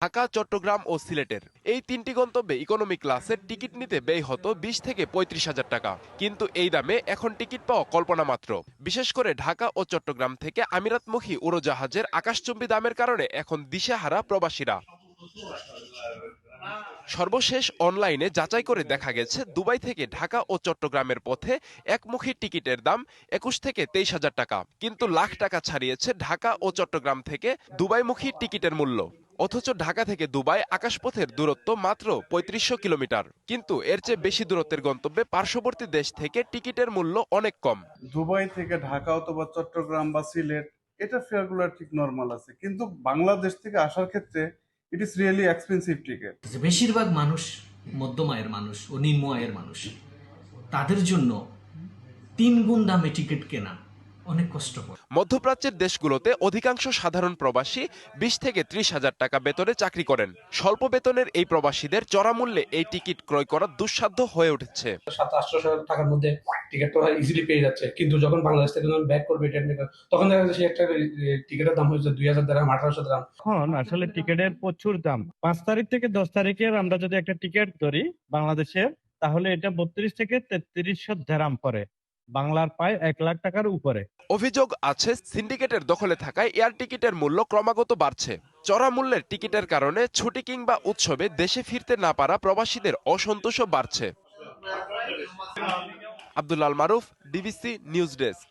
ঢাকা, চট্টগ্রাম ও সিলেটের এই তিনটি গন্তব্যে ইকোনমি ক্লাসের টিকিট নিতে ব্যয় হতো 20 থেকে 35,000 টাকা, কিন্তু এই দামে এখন টিকিট পাওয়া কল্পনা মাত্র। বিশেষ করে ঢাকা ও চট্টগ্রাম থেকে আমিরাতমুখী উড়োজাহাজের আকাশচুম্বী দামের কারণে এখন দিশেহারা প্রবাসীরা। সর্বশেষ অনলাইনে যাচাই করে দেখা গেছে, দুবাই থেকে ঢাকা ও চট্টগ্রামের পথে একমুখী টিকিটের দাম 21 থেকে 23,000 টাকা, কিন্তু লাখ টাকা ছাড়িয়েছে ঢাকা ও চট্টগ্রাম থেকে দুবাইমুখী টিকিটের মূল্য। অথচ ঢাকা থেকে দুবাই আকাশপথের দূরত্ব মাত্র 3500 কিলোমিটার, কিন্তু এর চেয়ে বেশি দূরত্বের গন্তব্যে পার্শ্ববর্তী দেশ থেকে টিকিটের মূল্য অনেক কম। দুবাই থেকে ঢাকা অথবা চট্টগ্রাম বা সিলেট, এটা ফেয়ারগুলো ঠিক নর্মাল আছে, কিন্তু বাংলাদেশ থেকে আসার ক্ষেত্রে ইট ইস রিয়েলি এক্সপেন্সিভ টিকিট। বেশিরভাগ মানুষ মধ্যম আয়ের মানুষ ও নিম্ন আয়ের মানুষ, তাদের জন্য 3 গুণ দামে টিকিট কেনা অনেক কষ্টকর। মধ্যপ্রাচ্যের দেশগুলোতে অধিকাংশ সাধারণ প্রবাসী 20 থেকে 30,000 টাকা বেতনে চাকরি করেন। স্বল্প বেতনের এই প্রবাসীদের চড়া মূল্যে এই টিকিট ক্রয় করা দুঃসাধ্য হয়ে উঠেছে। 700-800 টাকার মধ্যে টিকিটটা ইজিলি পেয়ে যাচ্ছে, কিন্তু যখন বাংলাদেশ থেকে ব্যাক করবে তখন দেখা যাচ্ছে একটা টিকিটের দাম হয়েছে 2000 দিরহাম, 1800 দিরহাম। এখন আসলে টিকিটের প্রচুর দাম। 5 তারিখ থেকে 10 তারিখের আমরা যদি একটা টিকিট ধরি বাংলাদেশের, তাহলে এটা 32 থেকে 3300 দিরহাম পড়ে, বাংলার প্রায় 1 লাখ টাকার উপরে। অভিযোগ আছে, সিন্ডিকেটের দখলে থাকায় এয়ার টিকিটের মূল্য ক্রমাগত বাড়ছে। চড়া মূল্যের টিকিটের কারণে ছুটি কিংবা উৎসবে দেশে ফিরতে না পারা প্রবাসীদের অসন্তোষও বাড়ছে। আব্দুল আল মারুফ, ডিবিসি নিউজ ডেস্ক।